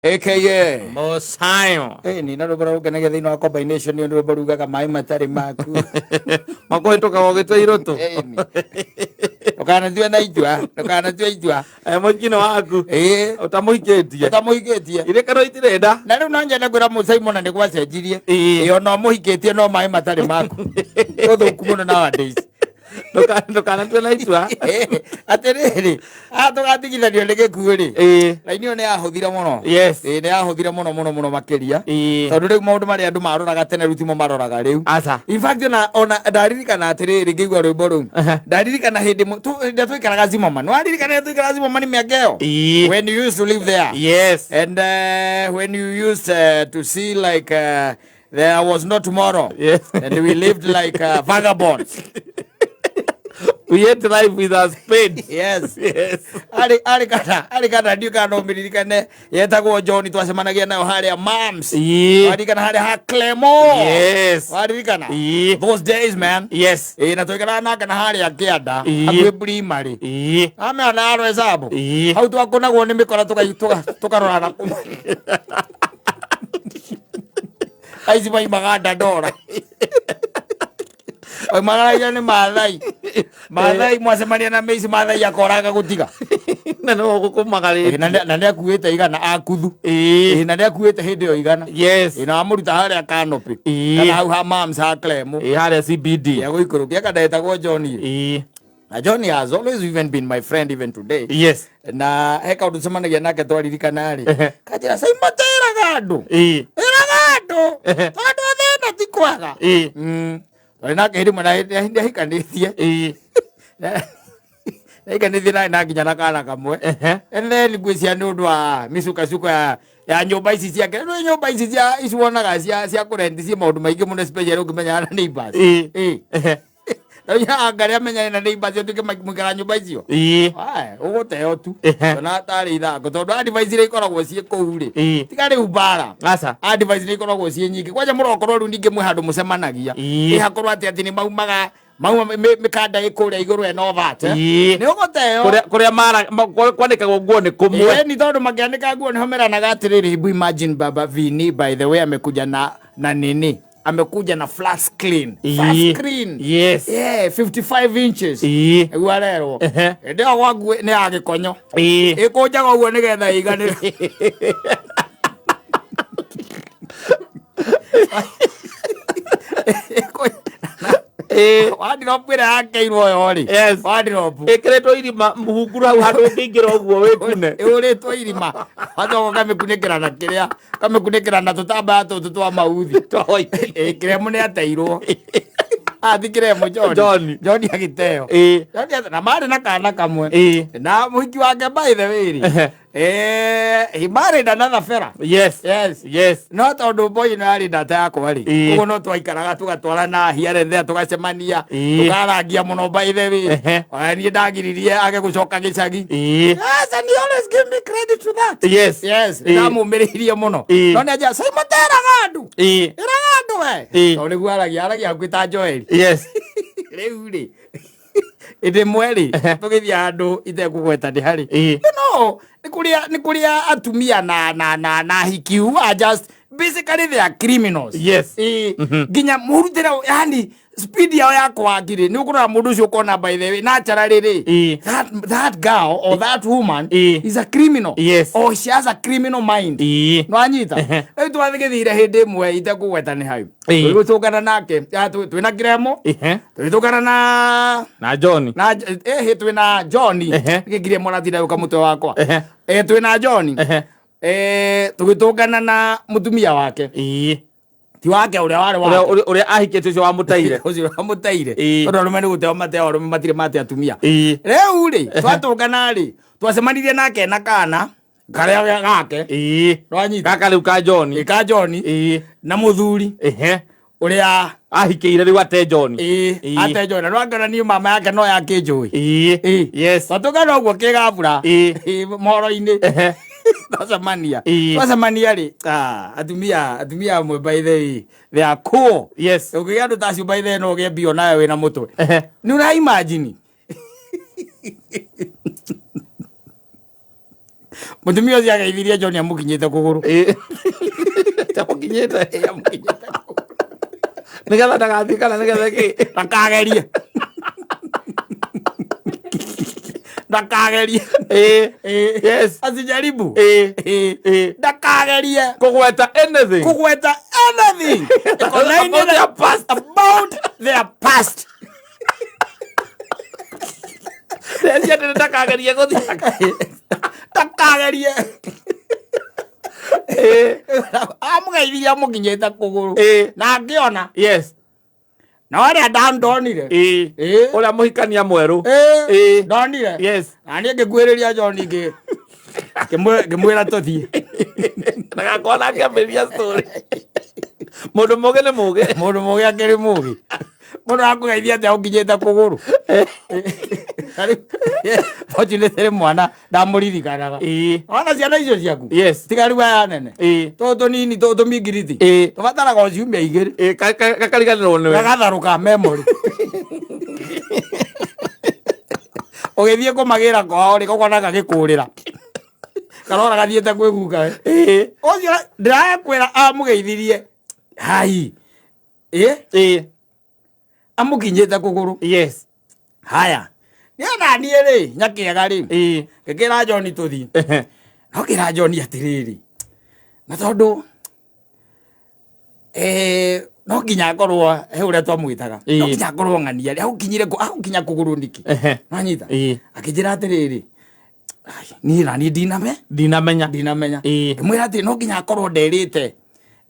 aka Mosayo. ni na rubara ukenege thino wa combination ni ndu barugaga mai matari maku Makohetoka gogitwa iroto. ukana thwe na itwa Mukino waku utamuhikitie ire karo itirenda na riu no nyende kwira Musaimo na nigwa cenjirie iyo no muhikitie no mai matari maku uthuku muno nowadays ndukana twena itwa atiriri tugatigithanio ni gikuo ri raini yo ni yahuthire muno ni yahuthire muno makiria tondu riu maundu maria andu maroraga tene rutimo maroraga riu in fact ona ndaririkana atiriri ngigua rwimbo ru ndaririkana hindi twikaraga Zimmerman waririkana twikaraga Zimmerman miaka iyo when you used to live there and when you used to see like there was no tomorrow and we lived like vagabonds. We had life with a spade. Yes. Ari kana ndio kana umiririkane yetagwo John twacemanagia nayo haria Mams. Ari kana haria ha Clemo. Ari kana. Those days man. Na twikara na kana haria Kianda. Akwe primary. Ame na aro hesabu. Hau twakonagwo ni mikora tukarora na kuma. Aizi mai maganda dora. Oi maraya ni Mathai mwacemania na Messi Mathai akoraga gutiga na no gukumagari na ndia kuite igana akuthu na ndia kuite hindi yo igana na amuruta haria Kanopi kana hau ha Mams ha Clemo haria CBD ya guikurukia kada etagwo John na John has always even been my friend even today na heka undu cemanagia nake twaririkana ri kajira sai matera gandu tondu thina tikwaga na ke rimwe na hikanithie hikanithie na nginya na kana kamwe and then ngwisia ni undu wa misuka ya nyumba ici ciake no nyumba ici cia icionaga cia kurenti cia maundu maingi muno special ukimenya na neighbors ya ngaria menya na neighbors yo tuke makimukara nyumba icio uguteo tu na tari ithango tondu advice ire ikoragwo cie kou ri tigari ubara advice ire ikoragwo cie nyingi kwaja murokorwo ru ningi mwe handu mucemanagia hakorwo ati ni mauma mikanda ikuria iguru eno vate ni uguteo kuria mara kwanikagwo nguo ni kumwe ni tondu magianika nguo ni homeranaga atiriri imagine baba Vini by the way amekuja na nini amekuja na flat screen 55 inches guarero ndio wangu ni agikonyo ikujaga uguo nigetha igane wadiropire hakeirwo yori wadiropu ikiretwo irima muhunguru hau handu ngingira uguo wikune iuritwo irima wacoka kamikunikira na kiria kamikunikira na tutambaya tutu twa mauthi Kiremo ni ateirwo Kiremo John agiteo na mari na kana kamwe na muhiki wake by the way he married another fella no tondu boy no ari ndata yakwa ri uguo no twaikaraga tugatwarana here there tugacemania tukarangia muno by the way ni ndagiririe age gucoka gicagi and he always give me credit to that na mumiririe muno no ni aja sai matera gandu we no ni gwaragia gwita Joel riu ri ide mweri tugithia andu itekugweta ndi hari no ni kuria atumia na hikiu are just basically they are criminals ginya murutira yani speed yao yakwa ngiri ni ukura mundu ucio kona by the way na charariri that girl or that woman is a criminal or she has a criminal mind no anyita ei twathigithire hindi mwe itekugweta ni hau twitungana nake twina Kiremo twitungana na John twina John ngigire morathira ukamutwe wakwa twina John tugitungana na mutumia wake ti wake uria ahikete ucio wa mutaire tondu rume ni guteo mateo rume matire mate atumia riu ri twatungana ri twacemanirie nake na kana karia gake rwanyita kaka riu ka John na muthuri uria ahikiire riu ate John rwangana ni mama yake no yake njui twatungana uguo kigabura moro-ini twacemania ri atumia mwe by the way they are cool ukigia andu tacio by the way no ugie bio nawe wina mutwe ni ura imagine Mutumia ucio ageithirie John amukinyite kuguru. Amukinyite. Nigetha ndagathikana nigetha ki ndakagerie. Ndakagerie. Yes. Asijaribu. Ndakagerie kugweta anything. About their past. Ndakagerie guthiaka. Ndakagerie. Amugeithirie amukinyite kuguru. Na angiona. Yes. Na wale ndonire. Ula muhikania mweru. Ndonire. Yes. Ani ngigwiriria John ingi. Ngimwira tuthie. Ndagakona akiambiria story. Mundu muge ni muge. Mundu muge akiri muge. Mundu akugeithia atia ukinyite kuguru. Fortunately mwana ndamuririkanaga. Ona ciana icio ciaku. Yes. Tigariwa ya nene. Toto nini toto mingiriti. Tubataraga uciumia igiri. Kakariganirwo niwe. Gagatharuka memory. Ugithie kumagira kwao ri kokona gagikurira. Karora gathiete kwiguka. Ucio ndirakwira amugeithirie. Hai. Amukinyite kuguru. Yes. Haya. Niona nie ri nyakiega ri. Ngikira John tuthi. No kira John atiriri. Na tondu no nginya korwo he uria twamwitaga. No nginya korwo ng'ania ri agukinyire agukinya kuguru ndiki. Nanyita. Akijira atiriri. Ni rani ndinamenya. Mwira ati no nginya korwo nderite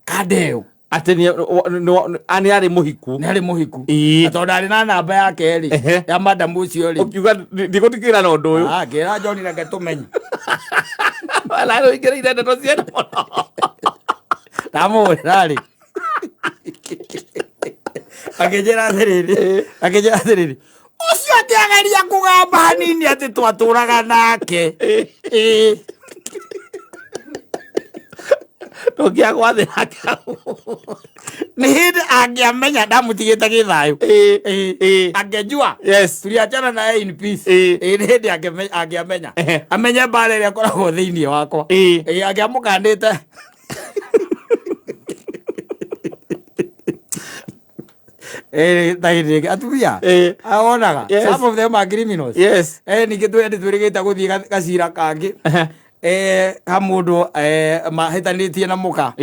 kadeo. Ati ani ari muhiku. Ni ari muhiku. Tondu ari na namba yake ri ya madam ucio ri. Ukiuga ndigutikira na undu uyu. Kira John reke tumenye. Wala ro ikira ndeto ciana. Tamurira ri. Akijira atiriri. Ucio atiageria kugamba hanini ati twaturaga nake. Tokia gwathira ni hindi angiamenya ndamutigite githayo. Angejua. Yes. Tuliachana na in peace. Ni hindi angiamenya. Amenye mbara iria koragwo thiini wakwa. Angiamukandite. Atumia. Aonaga. Some of them are criminals. Yes. Ningi twirigite guthii gacira kangi. Ha mundu mahitanitie na muka.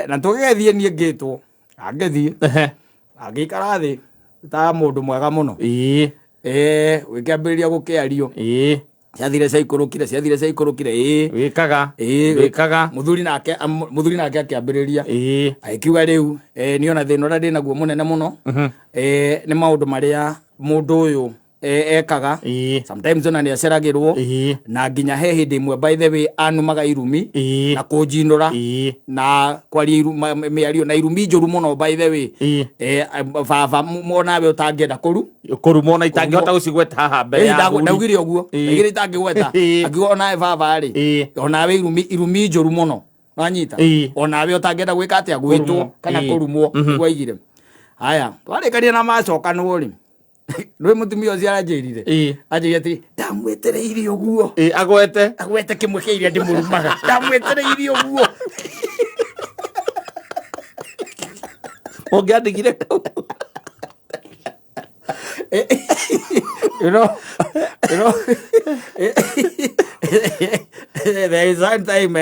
Na tugethie nie ngitwo. Angethie. Agikara thi. Ta mundu mwega muno. Wikiambiriria gukiario. Ciathire caikurukire. Wikaga. Muthuri nake akiambiriria. Akiuga riu niona thina uria ndinaguo munene muno. Ni maundu maria mundu uyu ekaga. Sometimes ona ni aceragirwo na nginya he hindi imwe by the way anumaga irumi na kunjinura na kwaria miario na irumi njuru muno by the way. Baba mona we utangienda kuru mona itangihota gucigweta haha mbere ya ndaugire uguo igire itangigweta akiuga nawe baba ri onawe irumi njuru muno wanyita onawe utangienda gwika atia gwitwo kana kurumwo gwaigire. Haya twarikania na macokanwo ri Rwe mutumia ucio aranjirire. Anjirire ati ndamwetereire uguo. Agwete kimwe kiria ndimurumaga. Ndamwetereire uguo. Ongiandigire. You know, there is one time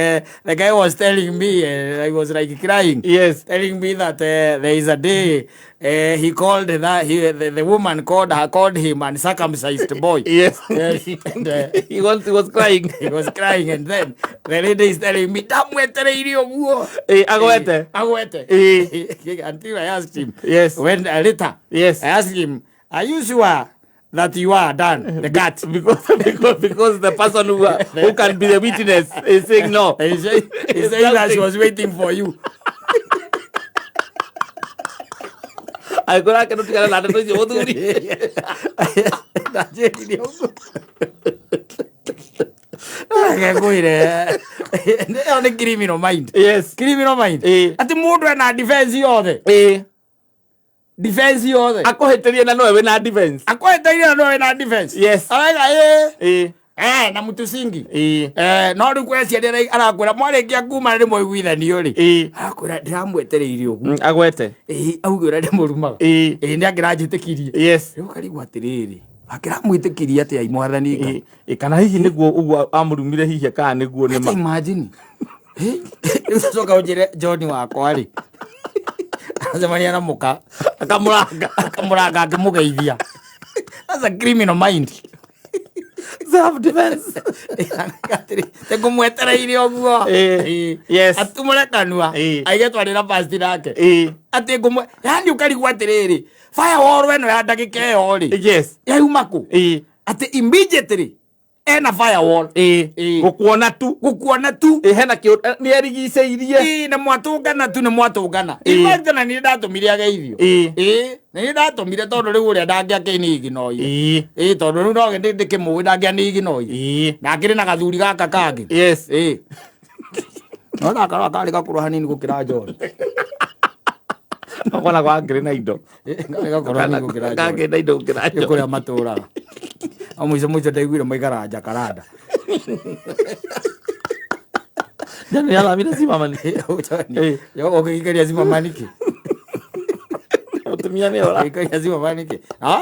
the guy was telling me, I was like crying. Yes. Telling me that there is a day he called the woman called him uncircumcised boy. Yes. And, he was crying. He was crying, and then the lady is telling me, "Damwetereire uguo." Agwete. Until I asked him. Yes. When later. Yes. I asked him, "Are you sure that you are done the cat?" because the person who can be the witness is saying no. He's saying that she was waiting for you. I go back and look at that. You want to on the criminal mind. Yes. Criminal mind. At the mood when I defense you all the defense you all the Ako heteria na no we na defense. Ako heteria no we na defense. Yes. I na mutu singi no ri kwesi ari arakwira mwarekia kuma ri moiguithanio ri akwira ndiramwetereire ugu agwete augira ndi murumaga ndi angirajitikirie yes riu karigwa atiriri akiramwitikirie ati ai mwathani kana hihi niguo uguo amurumire hihi kana niguo ni ma imagine soka ujire John wakwa ri azamania na muka akamuranga akimugeithia. That's a criminal mind. Self defense. Tengo mwetereire oguo yes atumure kanua aigetwarira pasti nake ati ngumwe yani ukarigwa atiriri firewall weno ya ndagika iyo ri yes yauma ku ati immediately ena firewall gukuona tu hena ki ni erigiceirie na mwatungana imagine ni ndatumire ageithio ni ndatumire tondu riu uria ndangiakini iginoi tondu riu no ngende ndikimwe ndangiani iginoi na akiri na gathuri gaka kangi yes no ndakara kari gakuru hanini gukira John nakona kwa ngiri na indo gakuru hanini gukira John ngiri na indo gukira John kuria maturaga mwico ndaiguire maigara jakaranda jana yala mira simama yo ukikeria simama niki Mutumia ni ora ukikeria simama niki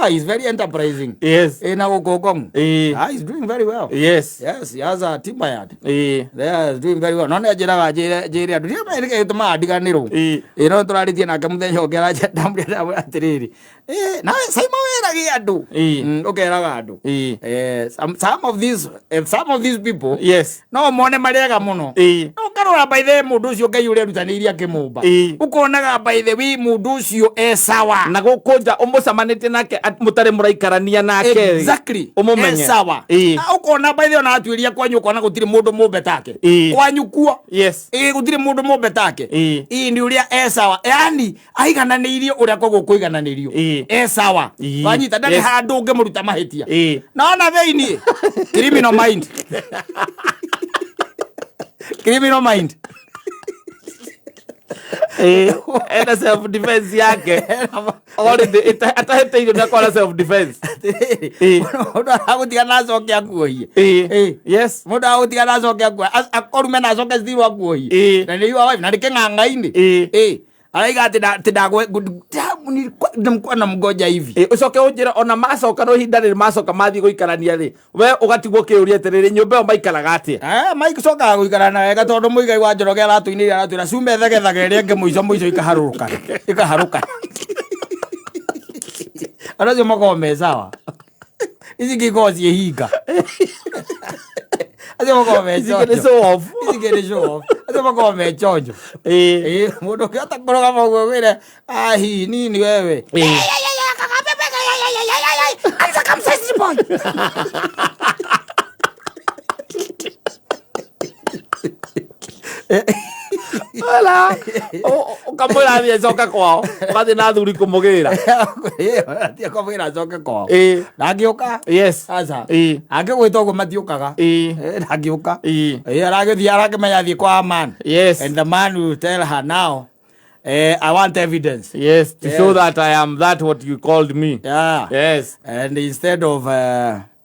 he's very enterprising yes na ukokong he's doing very well yes he has a team yard they are doing very well none ajira jiri andu ni merike tuma adiganiro no turaritie nake muthenya ogera ndamuri ndawe atiriri na saimo wera gi andu okeraga andu some of these people yes no mone mariega muno no karora by the mundu ucio ngai uri rutaniria kimumba ukonaga by the way mundu ucio sawa na gukunja umucamanite nake mutare muraikarania nake exactly umumenye sawa ukona by the ona atwiria kwanyu ukona gutiri mundu mumbe take kwanyu kuo yes gutiri mundu mumbe take ni uria sawa yani aigananirio uria kogukuigananirio sawa wanyita ndari handu ngemuruta mahitia naona theini criminal mind criminal mind ena self defense yake already atahete ile na self defense mundu agutiga na coke akuohie yes mundu agutiga na coke akuohie akorume na coke zero akuohie na ni wife na ndikeng'ang'aini aiga ati ndagwe ndamkwana mgoja hivi ucoke unjira ona macoka no hinda ri macoka mathi guikarania ri we ugatigwo kiuria atiriri nyumba yo maikaraga atia Mike coka guikarana wega tondu muigai wa njoroge aratuinira aratwira cume thegethaga iria nge muico ikaharuka aracio makome sawa ici ngikocie hinga acio makome show off acio makome chonjo mundu kiota kuroga mogo wire hi nini wewe aisa kamsesi boy Hola. Kamwira thie coka kwao. Bathi na thuri kumugira. Atia kumwira coka kwao. Nagiuka. Yes. Aca. Angigwita uguo matiukaga. Nagiuka. Aragithia arakimenya thie kwa man. Yes. And the man will tell her now, I want evidence. Yes, to show that I am that what you called me. Yeah. Yes. And instead of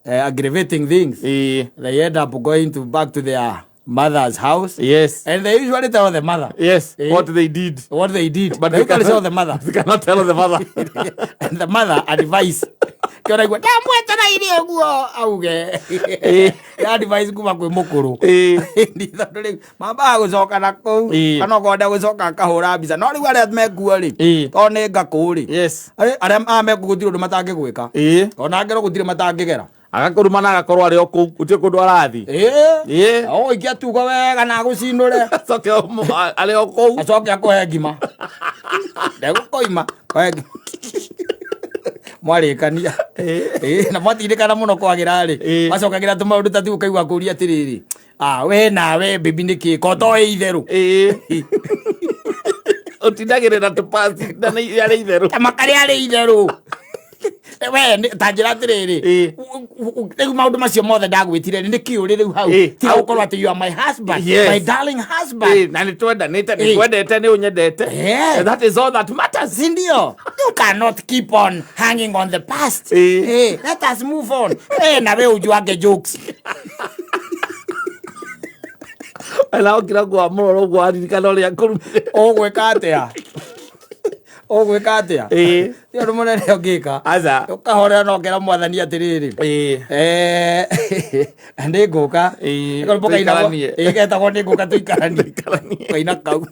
aggravating things, they end up going back to their mother's house. Yes. And they usually tell the mother. Yes. What they did. But they can't tell the mother. They cannot tell the mother. And the mother advise. Kira igwa ndamweta na irio guo auge. Advise kuma kwi mukuru. Ndi thondori mamba gucoka na ku. Kana gonda gucoka kahura mbica. No riu aria mekuo ri. To ni ngakuri. Yes. Aria ameku gutiro ndu matangigwika. Ona ngero gutire matangigera. Agakoruma na agakoro ari oku utie kundu arathi ikia tugo wega na gucindure coke ari oku acoke akohe ngima ndegukoima kohe mwarikania na mwatirikana muno kwagira ri macokagira tumaundu tatu ukaigua kuria atiriri we nawe bibi niki koto itheru utindagirira tupasi na ari itheru makari ari itheru we tanjira atiriri riu maundu macio mothe ndagwitire ni kiuri riu hau tiga gukorwo ati you are my husband, my darling husband, na nitwendanite nikwendete ni unyendete, that is all that matters, sindio? You cannot keep on hanging on the past. Let us move on. Na we ujuage jokes ala okira kwa moro kwa ririkana uria kurumire ogweka atia yo rumone ne ogika aza ukahorera no ngera mwathani atiriri ande nguka ko mboka ina igeta ko ni nguka tuikaranie kaina kau